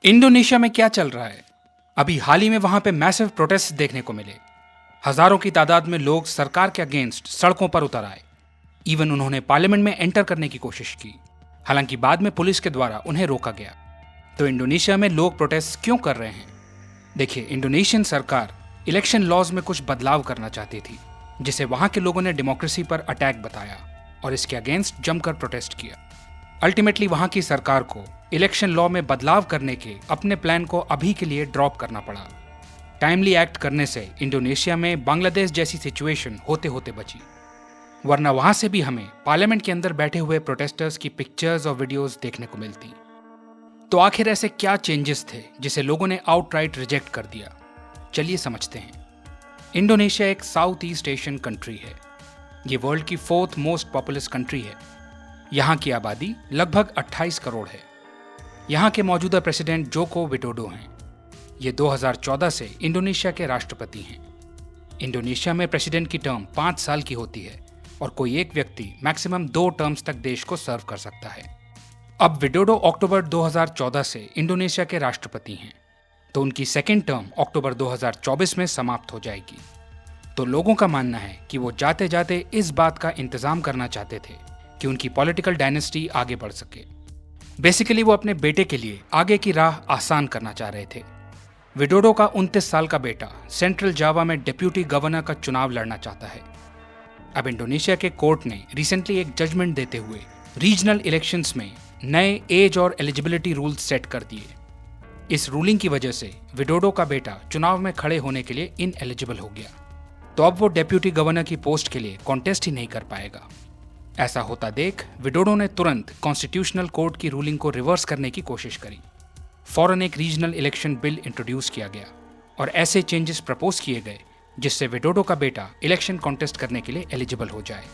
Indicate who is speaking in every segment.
Speaker 1: Indonesia में क्या चल रहा है? अभी हाल ही में वहां पे मैसिव प्रोटेस्ट देखने को मिले। हजारों की तादाद में लोग सरकार के अगेंस्ट सड़कों पर उतर आए। इवन उन्होंने पार्लियामेंट में एंटर करने की कोशिश की। हालांकि बाद में पुलिस के द्वारा उन्हें रोका गया। तो इंडोनेशिया में लोग प्रोटेस्ट क्यों कर रहे हैं? देखिए, इंडोनेशियन सरकार इलेक्शन लॉज में कुछ बदलाव करना चाहती थी, जिसे वहां के लोगों ने डेमोक्रेसी पर अटैक बताया और इसके अगेंस्ट जमकर प्रोटेस्ट किया। अल्टीमेटली वहां की सरकार को इलेक्शन लॉ में बदलाव करने के अपने प्लान को अभी के लिए ड्रॉप करना पड़ा। टाइमली एक्ट करने से इंडोनेशिया में बांग्लादेश जैसी सिचुएशन होते होते बची, वरना वहां से भी हमें पार्लियामेंट के अंदर बैठे हुए प्रोटेस्टर्स की पिक्चर्स और वीडियोस देखने को मिलती। तो आखिर ऐसे क्या चेंजेस थे जिसे लोगों ने आउटराइट रिजेक्ट कर दिया? चलिए समझते हैं। इंडोनेशिया एक साउथ ईस्ट एशियन कंट्री है। ये वर्ल्ड की 4th मोस्ट पॉपुलस कंट्री है। यहाँ की आबादी लगभग 28 करोड़ है। यहाँ के मौजूदा प्रेसिडेंट जोको विडोडो हैं। ये 2014 से इंडोनेशिया के राष्ट्रपति हैं। इंडोनेशिया में प्रेसिडेंट की टर्म 5 साल की होती है और कोई एक व्यक्ति मैक्सिमम 2 टर्म्स तक देश को सर्व कर सकता है। अब विडोडो अक्टूबर 2014 से इंडोनेशिया के राष्ट्रपति हैं, तो उनकी सेकेंड टर्म अक्टूबर 2024 में समाप्त हो जाएगी। तो लोगों का मानना है कि वो जाते जाते इस बात का इंतजाम करना चाहते थे कि उनकी पॉलिटिकल डायनेस्टी आगे बढ़ सके। बेसिकली वो अपने बेटे के लिए आगे की राह आसान करना चाह रहे थे। विडोडो का 29 साल का बेटा सेंट्रल जावा में डिप्यूटी गवर्नर का चुनाव लड़ना चाहता है। अब इंडोनेशिया के कोर्ट ने रिसेंटली एक जजमेंट देते हुए रीजनल इलेक्शंस में नए एज और एलिजिबिलिटी रूल्स सेट कर दिए। इस रूलिंग की वजह से विडोडो का बेटा चुनाव में खड़े होने के लिए इनएलिजिबल हो गया। तो अब वो डेप्यूटी गवर्नर की पोस्ट के लिए कॉन्टेस्ट ही नहीं कर पाएगा। ऐसा होता देख विडोडो ने तुरंत कॉन्स्टिट्यूशनल कोर्ट की रूलिंग को रिवर्स करने की कोशिश करी। फौरन एक रीजनल इलेक्शन बिल इंट्रोड्यूस किया गया और ऐसे चेंजेस प्रपोज किए गए जिससे विडोडो का बेटा इलेक्शन कॉन्टेस्ट करने के लिए एलिजिबल हो जाए।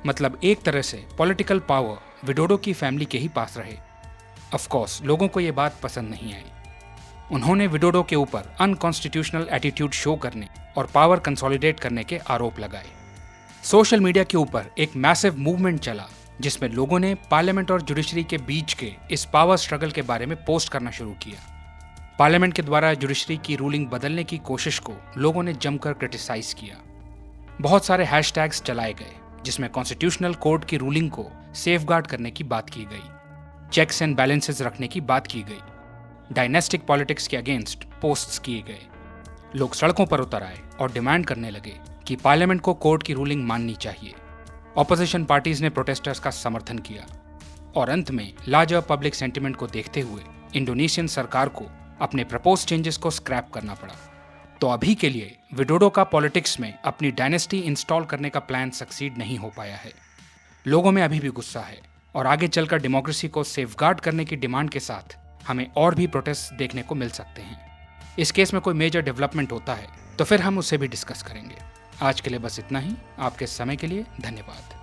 Speaker 1: मतलब एक तरह से पॉलिटिकल पावर विडोडो की फैमिली के ही पास रहे। ऑफ कोर्स लोगों को ये बात पसंद नहीं आई। उन्होंने विडोडो के ऊपर अनकॉन्स्टिट्यूशनल एटीट्यूड शो करने और पावर कंसोलिडेट करने के आरोप लगाए। सोशल मीडिया के ऊपर एक मैसिव मूवमेंट चला जिसमें लोगों ने पार्लियामेंट और जुडिशरी के बीच के इस पावर स्ट्रगल के बारे में पोस्ट करना शुरू किया। पार्लियामेंट के द्वारा जुडिशरी की रूलिंग बदलने की कोशिश को लोगों ने जमकर क्रिटिसाइज किया। बहुत सारे हैशटैग्स चलाए गए जिसमें कॉन्स्टिट्यूशनल कोर्ट की रूलिंग को सेफगार्ड करने की बात की गई, चेक्स एंड बैलेंसेस रखने की बात की गई, डायनेस्टिक पॉलिटिक्स के अगेंस्ट पोस्ट्स किए गए। लोग सड़कों पर उतर आए और डिमांड करने लगे कि पार्लियामेंट को कोर्ट की रूलिंग माननी चाहिए। ऑपोजिशन पार्टीज ने प्रोटेस्टर्स का समर्थन किया और अंत में लार्जर पब्लिक सेंटिमेंट को देखते हुए इंडोनेशियन सरकार को अपने प्रपोज चेंजेस को स्क्रैप करना पड़ा। तो अभी के लिए विडोडो का पॉलिटिक्स में अपनी डायनेस्टी इंस्टॉल करने का प्लान सक्सीड नहीं हो पाया है। लोगों में अभी भी गुस्सा है और आगे चलकर डेमोक्रेसी को सेफगार्ड करने की डिमांड के साथ हमें और भी प्रोटेस्ट देखने को मिल सकते हैं। इस केस में कोई मेजर डेवलपमेंट होता है तो फिर हम उसे भी डिस्कस करेंगे। आज के लिए बस इतना ही। आपके समय के लिए धन्यवाद।